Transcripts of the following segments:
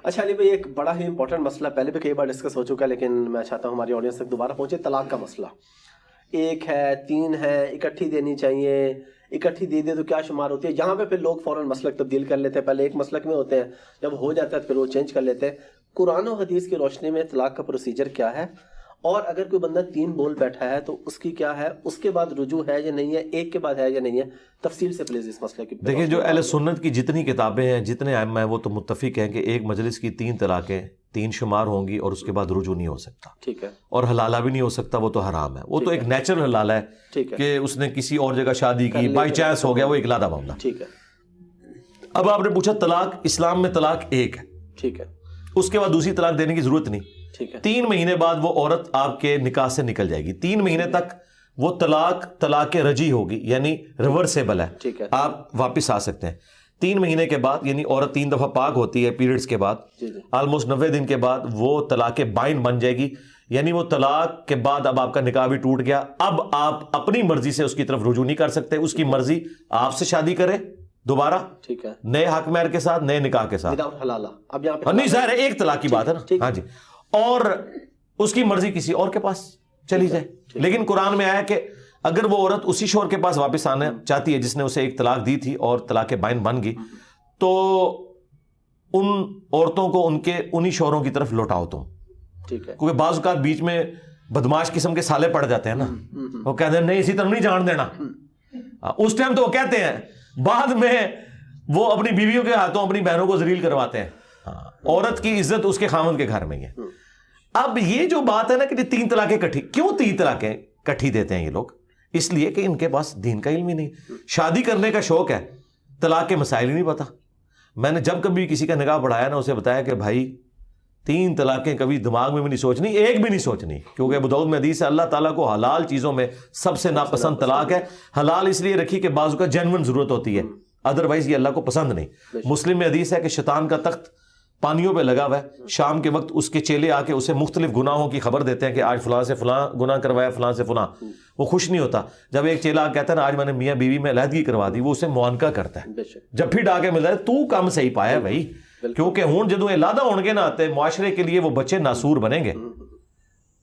اچھا علی بھائی، ایک بڑا ہی امپورٹنٹ مسئلہ پہلے بھی کئی بار ڈسکس ہو چکا ہے، لیکن میں چاہتا ہوں ہماری آڈینس تک دوبارہ پہنچے. طلاق کا مسئلہ، ایک ہے، تین ہے، اکٹھی دینی چاہیے، اکٹھی دے دے تو کیا شمار ہوتی ہے؟ یہاں پہ پھر لوگ فوراً مسلک تبدیل کر لیتے ہیں، پہلے ایک مسلک میں ہوتے ہیں، جب ہو جاتا ہے پھر وہ چینج کر لیتے ہیں. قرآن و حدیث کی روشنی میں طلاق کا پروسیجر کیا ہے؟ اور اگر کوئی بندہ تین بول بیٹھا ہے تو اس کی کیا ہے، اس کے بعد رجوع ہے یا نہیں ہے، ایک کے بعد ہے یا نہیں ہے؟ تفصیل سے پلیز اس مسئلے کی. دیکھیں، جو اہل سنت کی جتنی کتابیں ہیں، جتنے ائمہ ہیں، وہ تو متفق ہیں کہ ایک مجلس کی 3 طلاقیں 3 شمار ہوں گی اور اس کے بعد رجوع نہیں ہو سکتا. ٹھیک ہے. اور حلالہ بھی نہیں ہو سکتا، وہ تو حرام ہے. وہ تو ایک نیچرل حلالہ ہے کہ اس نے کسی اور جگہ شادی کی، بائی چانس ہو گیا، وہ اکلادا معاملہ. ٹھیک ہے. اب آپ نے پوچھا طلاق، اسلام میں طلاق ایک ہے. ٹھیک ہے. اس کے بعد دوسری طلاق دینے کی ضرورت نہیں. ٹھیک ہے. 3 مہینے بعد وہ عورت آپ کے نکاح سے نکل جائے گی. 3 مہینے تک وہ طلاق رجی ہوگی، یعنی ریورسیبل ہے. ٹھیک ہے. آپ واپس آ سکتے ہیں. 3 مہینے کے بعد، یعنی عورت 3 دفعہ پاک ہوتی ہے پیریڈز کے بعد، آلموسٹ 90 دن کے بعد وہ طلاق بائن بن جائے گی. یعنی وہ طلاق کے بعد اب آپ کا نکاح بھی ٹوٹ گیا. اب آپ اپنی مرضی سے اس کی طرف رجوع نہیں کر سکتے. اس کی مرضی آپ سے شادی کرے دوبارہ، ٹھیک ہے، نئے حق مہر کے ساتھ، نئے نکاح کے ساتھ. حلالہ اب یہاں پہ نہیں، ظاہر ہے ایک طلاق کی بات ہے نا. ہاں جی. اور اس کی مرضی کسی اور کے پاس چلی جائے. لیکن قرآن میں آیا کہ اگر وہ عورت اسی شوہر کے پاس واپس آنا چاہتی ہے جس نے اسے ایک طلاق دی تھی اور طلاق بائن بن گئی، تو ان عورتوں کو ان کے انہی شوہروں کی طرف لوٹاؤ تم. ٹھیک ہے. کیونکہ بعض اوقات بیچ میں بدماش قسم کے سالے پڑ جاتے ہیں نا، وہ کہتے ہیں نہیں اسی طرح نہیں جان دینا. اس ٹائم تو وہ کہتے ہیں، بعد میں وہ اپنی بیویوں کے ہاتھوں اپنی بہنوں کو ذلیل کرواتے ہیں. عورت کی عزت اس کے خاوند کے گھر میں ہی ہے. اب یہ جو بات ہے نا کہ 3 طلاقیں کٹھی، کیوں 3 طلاقیں کٹھی دیتے ہیں یہ لوگ؟ اس لیے کہ ان کے پاس دین کا علم ہی نہیں. شادی کرنے کا شوق ہے، طلاق کے مسائل ہی نہیں پتا. میں نے جب کبھی کسی کا نکاح بڑھایا نا، اسے بتایا کہ بھائی 3 طلاقیں کبھی دماغ میں بھی نہیں سوچنی، ایک بھی نہیں سوچنی. کیونکہ ابو داؤد میں حدیث ہے اللہ تعالیٰ کو حلال چیزوں میں سب سے ناپسند طلاق ہے. حلال اس لیے رکھی کہ بعض کا جینون ضرورت ہوتی ہے، ادروائز یہ اللہ کو پسند نہیں. مسلم میں حدیث ہے کہ شیطان کا تخت پانیوں پہ لگا ہوا ہے. شام کے وقت اس کے چیلے آ کے اسے مختلف گناہوں کی خبر دیتے ہیں کہ آج فلاں سے فلاں گناہ کروایا، فلاں سے فلاں. وہ خوش نہیں ہوتا. جب ایک چیلا کہتا ہے نا آج میں نے میاں بیوی میں علیحدگی کروا دی، وہ اسے معانقہ کرتا ہے. جب پھر ڈاکے ملتا ہے تو کم صحیح پایا بھائی، کیونکہ ہوں جدوں علادہ ہون گے نہ آتے معاشرے کے لیے وہ بچے ناسور بنیں گے.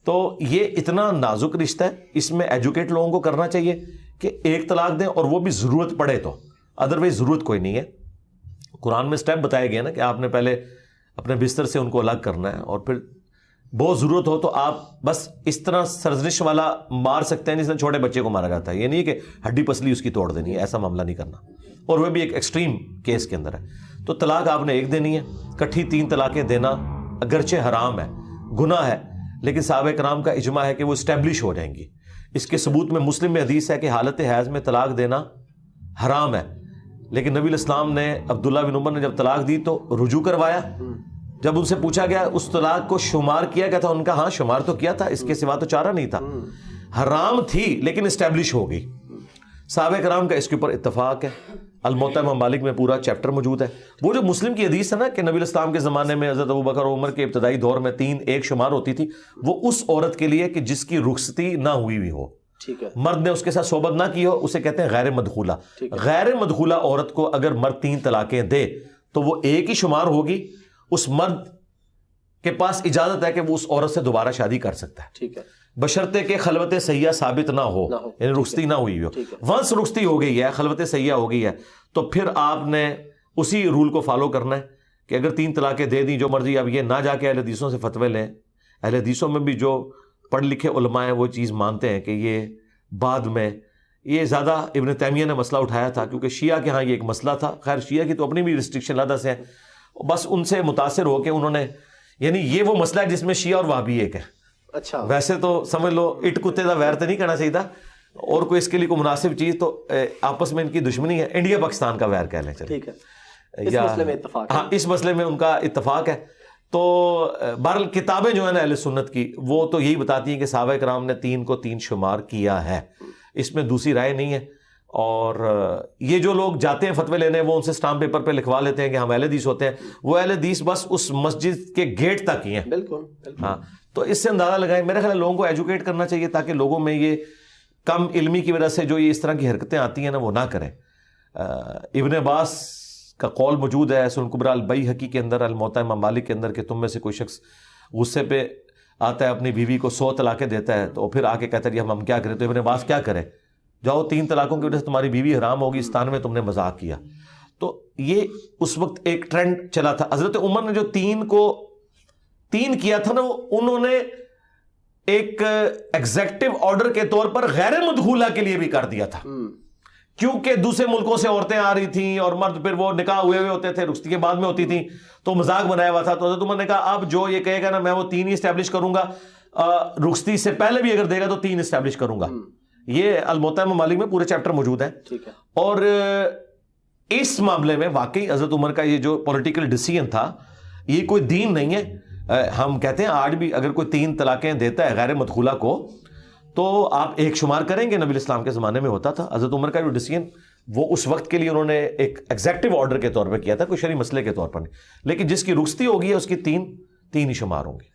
تو یہ اتنا نازک رشتہ ہے، اس میں ایجوکیٹ لوگوں کو کرنا چاہیے کہ ایک طلاق دیں، اور وہ بھی ضرورت پڑے تو، ادروائز ضرورت کوئی نہیں ہے. قرآن میں سٹیپ بتایا گیا نا کہ آپ نے پہلے اپنے بستر سے ان کو الگ کرنا ہے، اور پھر بہت ضرورت ہو تو آپ بس اس طرح سرزنش والا مار سکتے ہیں جس نے چھوٹے بچے کو مارا جاتا ہے. یہ نہیں کہ ہڈی پسلی اس کی توڑ دینی ہے، ایسا معاملہ نہیں کرنا، اور وہ بھی ایک ایکسٹریم کیس کے اندر ہے. تو طلاق آپ نے ایک دینی ہے. کٹھی 3 طلاقیں دینا اگرچہ حرام ہے، گناہ ہے، لیکن صحابہ کرام کا اجماع ہے کہ وہ اسٹیبلش ہو جائیں گی. اس کے ثبوت میں مسلم میں حدیث ہے کہ حالت حیض میں طلاق دینا حرام ہے، لیکن نبی الاسلام نے عبداللہ بن عمر نے جب طلاق دی تو رجوع کروایا. جب ان سے پوچھا گیا اس طلاق کو شمار کیا گیا تھا، ان کا ہاں شمار تو کیا تھا، اس کے سوا تو چارہ نہیں تھا. حرام تھی لیکن اسٹیبلش ہو گئی. صحابہ کرام کا اس کے اوپر اتفاق ہے. الموطا امام مالک میں پورا چیپٹر موجود ہے. وہ جو مسلم کی حدیث ہے نا کہ نبی الاسلام کے زمانے میں حضرت ابوبکر اور عمر کے ابتدائی دور میں 3 ایک شمار ہوتی تھی، وہ اس عورت کے لیے کہ جس کی رخصتی نہ ہوئی ہوئی ہو، مرد نے اس کے ساتھ صحبت نہ کی ہو، اسے کہتے ہیں غیر مدخولہ. غیر مدخولہ عورت کو اگر مرد 3 طلاقیں دے تو وہ ایک ہی شمار ہوگی. اس مرد کے پاس اجازت ہے کہ وہ اس عورت سے دوبارہ شادی کر سکتا ہے، ٹھیک ہے، بشرطے کہ خلوت سیاح ثابت نہ ہو، یعنی رخصتی نہ ہوئی ہو. ونس رخصتی ہو گئی ہے، خلوت سیاح ہو گئی ہے، تو پھر آپ نے اسی رول کو فالو کرنا ہے کہ اگر 3 طلاقیں دے دیں جو مرضی. اب یہ نہ جا کے اہل حدیثوں سے فتوے لیں. اہل حدیثوں میں بھی جو پڑھ لکھے علماء ہیں وہ چیز مانتے ہیں کہ یہ بعد میں، یہ زیادہ ابن تیمیہ نے مسئلہ اٹھایا تھا کیونکہ شیعہ کے ہاں یہ ایک مسئلہ تھا. خیر شیعہ کی تو اپنی بھی ریسٹرکشن علیحدہ سے ہے، بس ان سے متاثر ہو کے انہوں نے، یعنی یہ وہ مسئلہ ہے جس میں شیعہ اور وہابی ایک ہے. اچھا، ویسے تو سمجھ لو اٹ کتے دا ویر تو نہیں کرنا چاہیے تھا، اور کوئی اس کے لیے کوئی مناسب چیز تو آپس میں ان کی دشمنی ہے. انڈیا پاکستان کا ویر کہہ لیں، ٹھیک ہے، اس مسئلے میں اتفاق ہے. ہاں، اس مسئلے میں ان کا اتفاق ہے. تو بہرحال کتابیں جو ہیں نا اہل سنت کی، وہ تو یہی بتاتی ہیں کہ صحابہ کرام نے 3 کو 3 شمار کیا ہے. اس میں دوسری رائے نہیں ہے. اور یہ جو لوگ جاتے ہیں فتوے لینے، وہ ان سے اسٹامپ پیپر پہ لکھوا لیتے ہیں کہ ہم اہل حدیث ہوتے ہیں. وہ اہل حدیث بس اس مسجد کے گیٹ تک ہی ہیں. بالکل. ہاں، تو اس سے اندازہ لگائیں. میرا خیال ہے لوگوں کو ایجوکیٹ کرنا چاہیے تاکہ لوگوں میں یہ کم علمی کی وجہ سے جو یہ اس طرح کی حرکتیں آتی ہیں نا وہ نہ کریں. ابن عباس کا قول موجود ہے سنن کبریٰ البیہقی کے اندر، الموطا امام مالک کے اندر، کہ تم میں سے کوئی شخص غصے پہ آتا ہے اپنی بیوی کو 100 طلاقیں دیتا ہے تو پھر آ کے کہتا ہے جی ہم کیا کریں، تو ابن عباس کیا کرے، جاؤ 3 طلاقوں کی وجہ سے تمہاری بیوی حرام ہوگی، اس تان میں تم نے مذاق کیا. تو یہ اس وقت ایک ٹرینڈ چلا تھا. حضرت عمر نے جو 3 کیا تھا نا، انہوں نے ایک ایگزیکٹو آرڈر کے طور پر غیر مدخولہ کے لیے بھی کر دیا تھا، کیونکہ دوسرے ملکوں سے عورتیں آ رہی تھیں اور مرد پھر وہ نکاح ہوئے ہوتے تھے، رخصتی کے بعد میں ہوتی تھیں، تو مذاق بنایا ہوا تھا. تو حضرت عمر نے کہا اب جو یہ کہے گا نا میں وہ 3 ہی اسٹیبلش کروں گا، رخصتی سے پہلے بھی اگر دے گا تو 3 اسٹیبلش کروں گا. یہ الموطا امام مالک میں پورے چیپٹر موجود ہیں. اور اس معاملے میں واقعی حضرت عمر کا یہ جو پولیٹیکل ڈیسیژن تھا یہ کوئی دین نہیں ہے. ہم کہتے ہیں آج بھی اگر کوئی 3 طلاقیں دیتا ہے غیر مدخولہ کو تو آپ ایک شمار کریں گے، نبی اسلام کے زمانے میں ہوتا تھا. حضرت عمر کا جو ڈیسیژن وہ اس وقت کے لیے انہوں نے ایک ایگزیکٹو آرڈر کے طور پہ کیا تھا، کوئی شرعی مسئلے کے طور پر نہیں. لیکن جس کی رخصتی ہوگی ہے اس کی 3 ہی شمار ہوں گے.